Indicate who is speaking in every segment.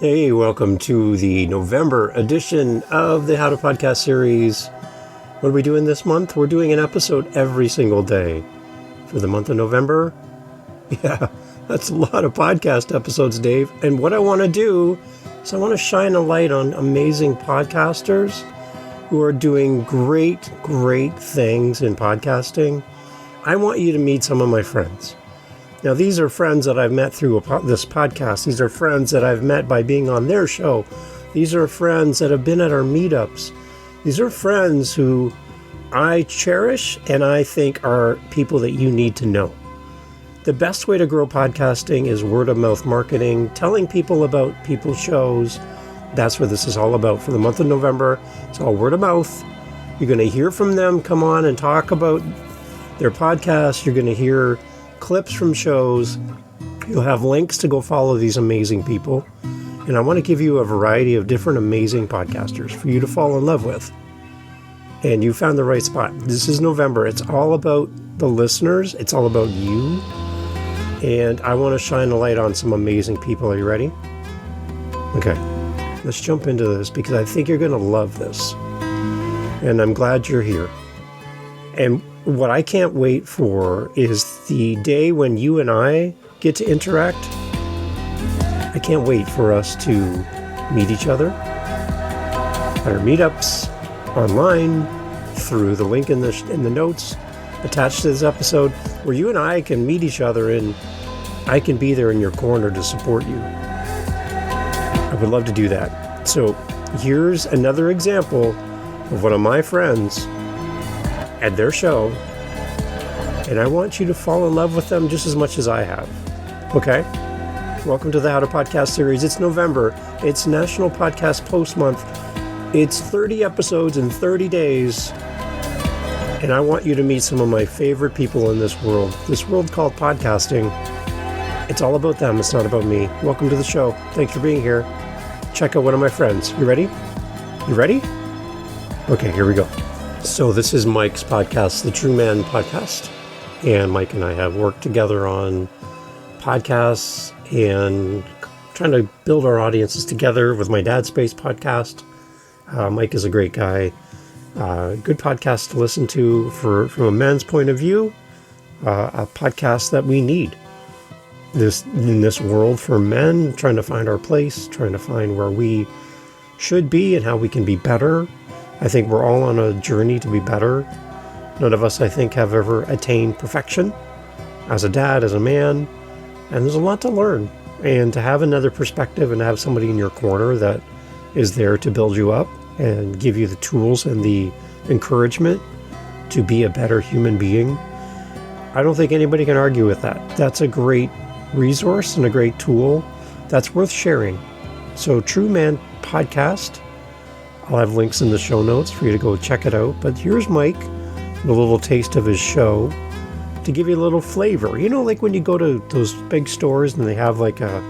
Speaker 1: Hey, welcome to the November edition of the How to Podcast series. What are we doing this month? We're doing an episode every single day for the month of November. Yeah, that's a lot of podcast episodes, Dave. And what I want to do is I want to shine a light on amazing podcasters who are doing great things in podcasting. I want you to meet some of my friends. Now, these are friends that I've met through this podcast. These are friends that I've met by being on their show. These are friends that have been at our meetups. These are friends who I cherish and I think are people that you need to know. The best way to grow podcasting is word of mouth marketing, telling people about people's shows. That's what this is all about for the month of November. It's all word of mouth. You're going to hear from them come on and talk about their podcast. You're going to hear clips from shows. You'll have links to go follow these amazing people. And I want to give you a variety of different amazing podcasters for you to fall in love with. And you found the right spot. This is November. It's all about the listeners. It's all about you. And I want to shine a light on some amazing people. Are you ready? Okay. Let's jump into this because I think you're going to love this. And I'm glad you're here. And what I can't wait for is the day when you and I get to interact. I can't wait for us to meet each other at our meetups, online, through the link in the notes attached to this episode, where you and I can meet each other and I can be there in your corner to support you. I would love to do that. So here's another example of one of my friends at their show, and I want you to fall in love with them just as much as I have. Okay? Welcome to the How to Podcast series. It's November. It's National Podcast Post Month. It's 30 episodes in 30 days, and I want you to meet some of my favorite people in this world called podcasting. It's all about them. It's not about me. Welcome to the show. Thanks for being here. Check out one of my friends. You ready? You ready? Okay, here we go. So this is Mike's podcast, the True Man Podcast. And Mike and I have worked together on podcasts and trying to build our audiences together with my Dad's Space podcast. Mike is a great guy. Good podcast to listen to from a man's point of view. A podcast that we need in this world for men, trying to find our place, trying to find where we should be and how we can be better. I think we're all on a journey to be better. None of us, I think, have ever attained perfection as a dad, as a man, and there's a lot to learn. And to have another perspective and have somebody in your corner that is there to build you up and give you the tools and the encouragement to be a better human being, I don't think anybody can argue with that. That's a great resource and a great tool that's worth sharing. So True Man Podcast, I'll have links in the show notes for you to go check it out. But here's Mike, a little taste of his show to give you a little flavor. You know, like when you go to those big stores and they have like a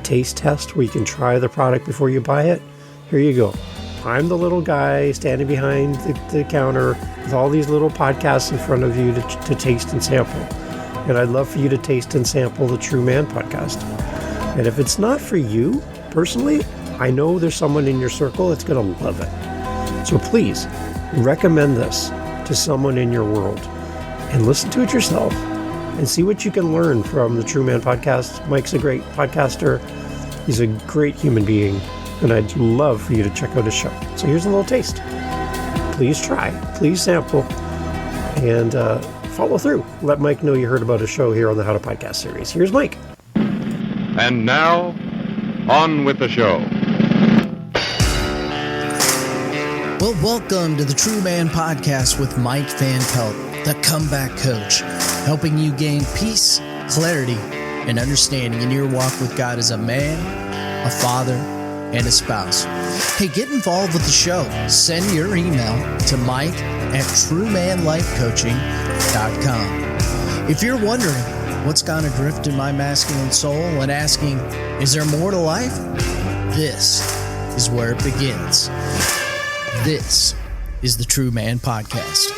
Speaker 1: taste test where you can try the product before you buy it. Here you go. I'm the little guy standing behind the counter with all these little podcasts in front of you to taste and sample. And I'd love for you to taste and sample the True Man Podcast. And if it's not for you, personally, I know there's someone in your circle that's going to love it. So please recommend this to someone in your world and listen to it yourself and see what you can learn from the True Man Podcast. Mike's a great podcaster. He's a great human being, and I'd love for you to check out his show. So here's a little taste. Please try, please sample, and follow through. Let Mike know you heard about his show here on the How to Podcast series. Here's Mike.
Speaker 2: And now, on with the show.
Speaker 3: Well, welcome to the True Man Podcast with Mike Van Pelt, the comeback coach, helping you gain peace, clarity, and understanding in your walk with God as a man, a father, and a spouse. Hey, get involved with the show. Send your email to mike@truemanlifecoaching.com. If you're wondering what's gone adrift in my masculine soul and asking, is there more to life? This is where it begins. This is the True Man Podcast.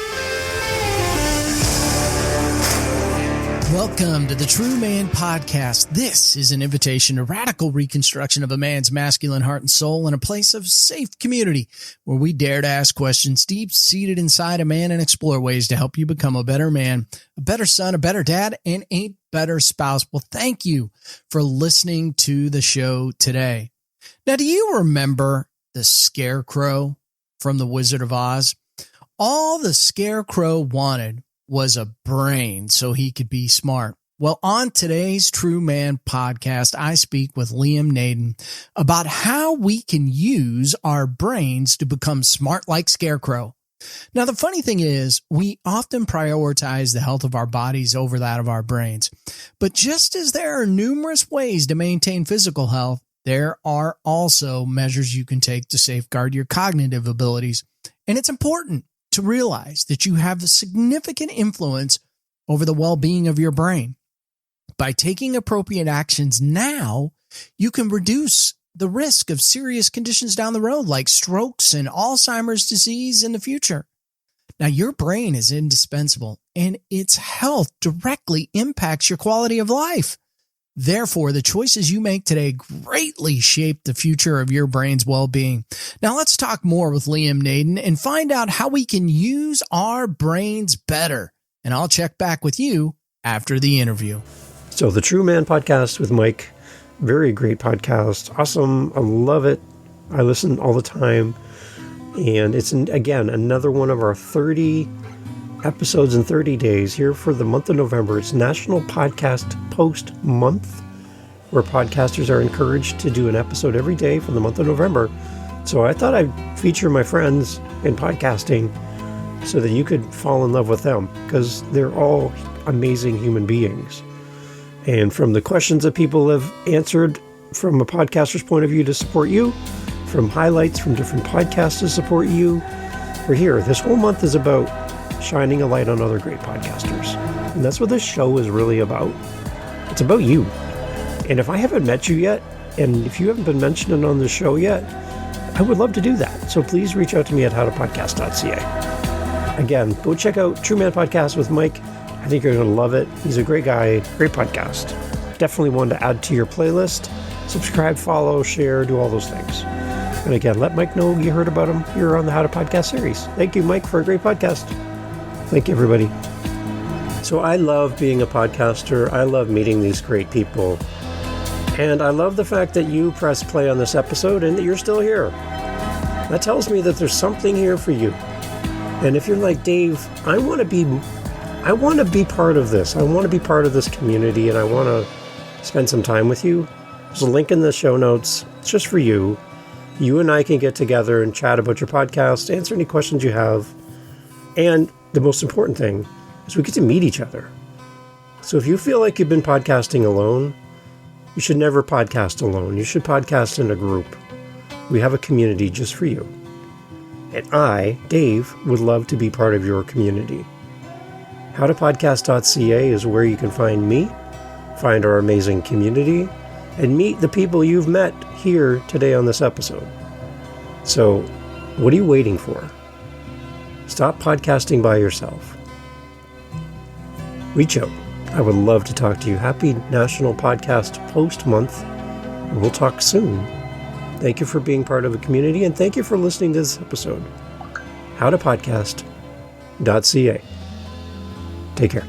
Speaker 3: Welcome to the True Man Podcast. This is an invitation to radical reconstruction of a man's masculine heart and soul in a place of safe community where we dare to ask questions deep-seated inside a man and explore ways to help you become a better man, a better son, a better dad, and a better spouse. Well, thank you for listening to the show today. Now, do you remember the Scarecrow from The Wizard of Oz? All the Scarecrow wanted was a brain so he could be smart. Well, on today's True Man Podcast, I speak with Liam Naden about how we can use our brains to become smart like Scarecrow. Now, the funny thing is, we often prioritize the health of our bodies over that of our brains. But just as there are numerous ways to maintain physical health, there are also measures you can take to safeguard your cognitive abilities. And it's important to realize that you have a significant influence over the well-being of your brain. By taking appropriate actions now, you can reduce the risk of serious conditions down the road, like strokes and Alzheimer's disease in the future. Now, your brain is indispensable, and its health directly impacts your quality of life. Therefore, the choices you make today greatly shape the future of your brain's well-being. Now, let's talk more with Liam Naden and find out how we can use our brains better. And I'll check back with you after the interview.
Speaker 1: So the True Man Podcast with Mike, very great podcast. Awesome. I love it. I listen all the time. And it's, again, another one of our 30 episodes in 30 days here for the month of November. It's National Podcast Post Month, where podcasters are encouraged to do an episode every day for the month of November. So I thought I'd feature my friends in podcasting so that you could fall in love with them, because they're all amazing human beings. And from the questions that people have answered from a podcaster's point of view to support you, from highlights from different podcasts to support you, we're here. This whole month is about shining a light on other great podcasters. And that's what this show is really about. It's about you. And if I haven't met you yet, and if you haven't been mentioned on the show yet, I would love to do that. So please reach out to me at howtopodcast.ca. Again, go check out True Man Podcast with Mike. I think you're going to love it. He's a great guy, great podcast. Definitely one to add to your playlist. Subscribe, follow, share, do all those things. And again, let Mike know you heard about him here on the How to Podcast series. Thank you, Mike, for a great podcast. Thank you, everybody. So I love being a podcaster. I love meeting these great people. And I love the fact that you pressed play on this episode and that you're still here. That tells me that there's something here for you. And if you're like, Dave, I want to be part of this. I want to be part of this community, and I want to spend some time with you. There's a link in the show notes. It's just for you. You and I can get together and chat about your podcast, answer any questions you have. And the most important thing is we get to meet each other. So if you feel like you've been podcasting alone, you should never podcast alone. You should podcast in a group. We have a community just for you. And I, Dave, would love to be part of your community. Howtopodcast.ca is where you can find me, find our amazing community, and meet the people you've met here today on this episode. So, what are you waiting for? Stop podcasting by yourself. Reach out. I would love to talk to you. Happy National Podcast Post Month. We'll talk soon. Thank you for being part of a community, and thank you for listening to this episode. Howtopodcast.ca. Take care.